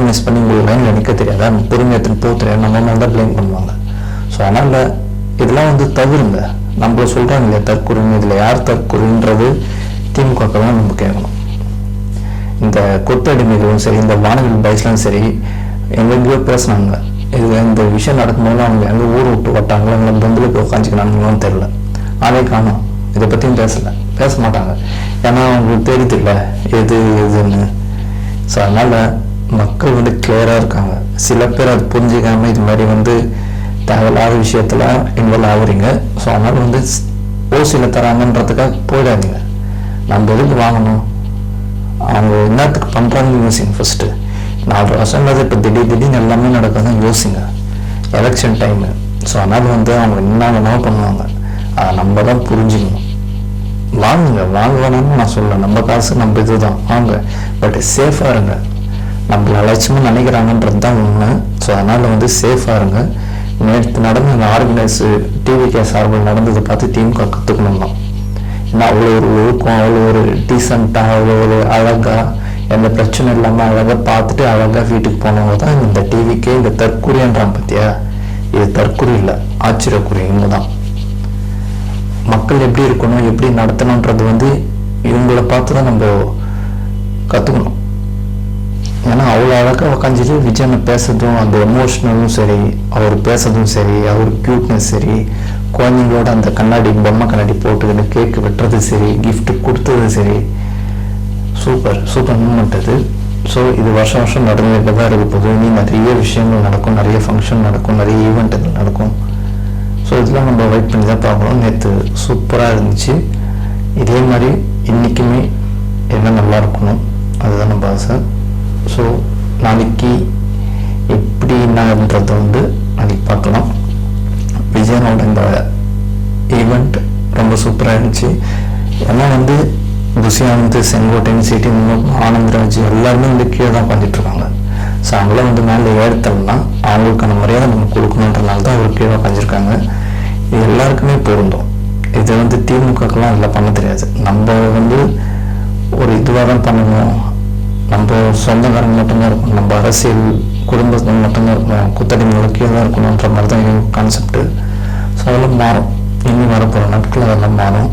Compromise பண்ணி உங்களுக்கு லைனில் நிற்க தெரியாதா, பொறுமையை போக தெரியாது, நம்ம மேலே தான் ப்ளேம் பண்ணுவாங்க. ஸோ அதனால் இதெல்லாம் வந்து தவிருங்க. நம்மள சொல்கிறாங்க இல்லையா தற்கொலைன்னு, இதில் யார் தற்கொலைன்றது திமுகவுக்கு தான் நம்ம கேட்கணும். இந்த கொத்தடிமைகளும் சரி, இந்த வானவில் பாய்ஸ்லாம் சரி, எங்கெங்கேயோ பேசுனாங்க. இது இந்த விஷயம் நடக்கும்போது அவங்க எங்கே ஊர் விட்டு வட்டாங்களோ, எங்களை பந்திலுக்கு உட்காந்துக்கணும்னு தெரில. ஆளே காணும், இதை பற்றியும் பேச மாட்டாங்க. ஏன்னா அவங்களுக்கு தெரியுதுல்ல எது எதுன்னு. ஸோ அதனால் மக்கள் வந்து கிளியராக இருக்காங்க. சில பேர் அது புரிஞ்சிக்காமல் இது மாதிரி வந்து தேவையில்லாத விஷயத்தில் இன்வால்வ் ஆகுறீங்க. ஸோ அதனால் வந்து ஓசியில் தராங்கன்றதுக்காக போயிடாதீங்க. நம்ம எதுக்கு வாங்கணும், அவங்க என்னத்துக்கு பண்ணுறாங்கன்னு யோசிங்க. ஃபஸ்ட்டு 4 வருஷங்கிறது இப்போ திடீர்னு எல்லாமே நடக்குதுன்னு யோசிங்க. Election time. ஸோ அதனால் வந்து அவங்க என்ன பண்ணுவாங்க, அதை நம்ம தான் புரிஞ்சுக்கணும். வாங்குங்க, வாங்க வேணாம்னு நான் சொல்லலை. நம்ம காசு நம்ம இது தான் வாங்க, பட் சேஃபாக இருங்க. நம்மள அலட்சியமாக நினைக்கிறாங்கன்றது தான் உண்மை. ஸோ அதனால் வந்து சேஃபாக இருங்க. நேற்று நடந்த அந்த ஆர்கனைஸு டிவிகே சார்பில் நடந்ததை பார்த்து திமுக கற்றுக்கணும் தான். ஏன்னா அவ்வளோ ஒரு ஒழுக்கம், அவ்வளோ ஒரு டீசெண்டாக, அவ்வளோ ஒரு அழகாக, எந்த பிரச்சனை இல்லாமல் அழகாக பார்த்துட்டு அழகாக வீட்டுக்கு போனவங்க தான் இந்த டிவிக்கே இந்த தற்கொலைன்றான். பார்த்தியா, இது தற்கொலை இல்லை, ஆச்சரியக்குறி. இவங்க தான் மக்கள் எப்படி இருக்கணும், எப்படி நடத்தணுன்றது வந்து இவங்கள பார்த்து தான் நம்ம கற்றுக்கணும். ஏன்னா அவ்வளோ அழகாக உக்காந்துட்டு விஜயனை பேசுறதும், அந்த எமோஷ்னலும் சரி, அவர் பேசுறதும் சரி, அவர் க்யூட்னஸ் சரி, குழந்தைங்களோட அந்த கண்ணாடி பொம்மை கண்ணாடி போட்டு கேக்கு வெட்டுறது சரி, கிஃப்ட் கொடுத்தது சரி, சூப்பர் மூமெண்ட் அது. ஸோ இது வருஷம் நடந்துகிட்டு தான் இருக்க போது. இனி நிறைய விஷயங்கள் நடக்கும், நிறைய ஃபங்க்ஷன் நடக்கும், நிறைய ஈவெண்ட்டுகள் நடக்கும். ஸோ இதெல்லாம் நம்ம வெயிட் பண்ணி தான் பார்க்கணும். நேற்று சூப்பராக இருந்துச்சு. இதே மாதிரி இன்றைக்குமே என்ன நல்லா இருக்கணும், அதுதான் நம்ம ஆசை. ஸோ நாளைக்கு எப்படி என்னன்றதை வந்து நாளைக்கு பார்க்கலாம். விஜயனோட இந்த ஈவெண்ட் ரொம்ப சூப்பராக இருந்துச்சு. ஏன்னா வந்து புசியானந்த், செங்கோட்டையன், சிடி ஆனந்த்ராஜ் எல்லாருமே வந்து கீழே தான் உட்காந்துட்ருக்காங்க. ஸோ அவங்களாம் வந்து மேலே ஏறுத்தல்னா அவங்களுக்கான மரியாதை நம்ம கொடுக்கணுன்றனால தான் அவர் கீழே உட்காந்துருக்காங்க. இது எல்லாருக்குமே பொருந்தும். இது வந்து திமுகக்கெல்லாம் இதெல்லாம் பண்ண தெரியாது. நம்ம வந்து ஒரு இதுவாக தான் பண்ணணும், நம்ம சொந்தக்காரங்க மட்டும்தான் இருக்கணும், நம்ம அரசியல் குடும்பத்தில் மட்டும்தான் இருக்கணும், குத்தடிமையோட கீழே தான் இருக்கணுன்ற மாதிரி தான் எங்கள் கான்செப்ட்டு. ஸோ அதெல்லாம் மாறும். இன்னும் வரப்போகிற நாட்கள் அதெல்லாம் மாறும்.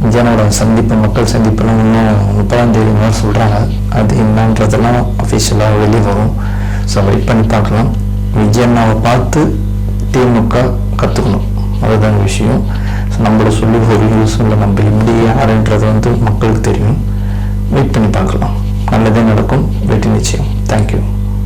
விஜயனோட சந்திப்பு, மக்கள் சந்திப்புலாம் இன்னும் 30ஆம் தேதி மாதிரி சொல்கிறாங்க. அது என்னன்றதெல்லாம் அஃபிஷியலாக வெளியே வரும். ஸோ வெயிட் பண்ணி பார்க்கலாம். விஜயனாவை பார்த்து திமுக கற்றுக்கணும், அதுதான் விஷயம். ஸோ நம்மளை சொல்லி ஒரு யூஸ் இல்லை. நம்ம இப்படி யாருன்றது வந்து மக்களுக்கு தெரியும். வெயிட் பண்ணி பார்க்கலாம். நல்லதே நடக்கும். வெற்றி நிச்சயம். தேங்க்யூ.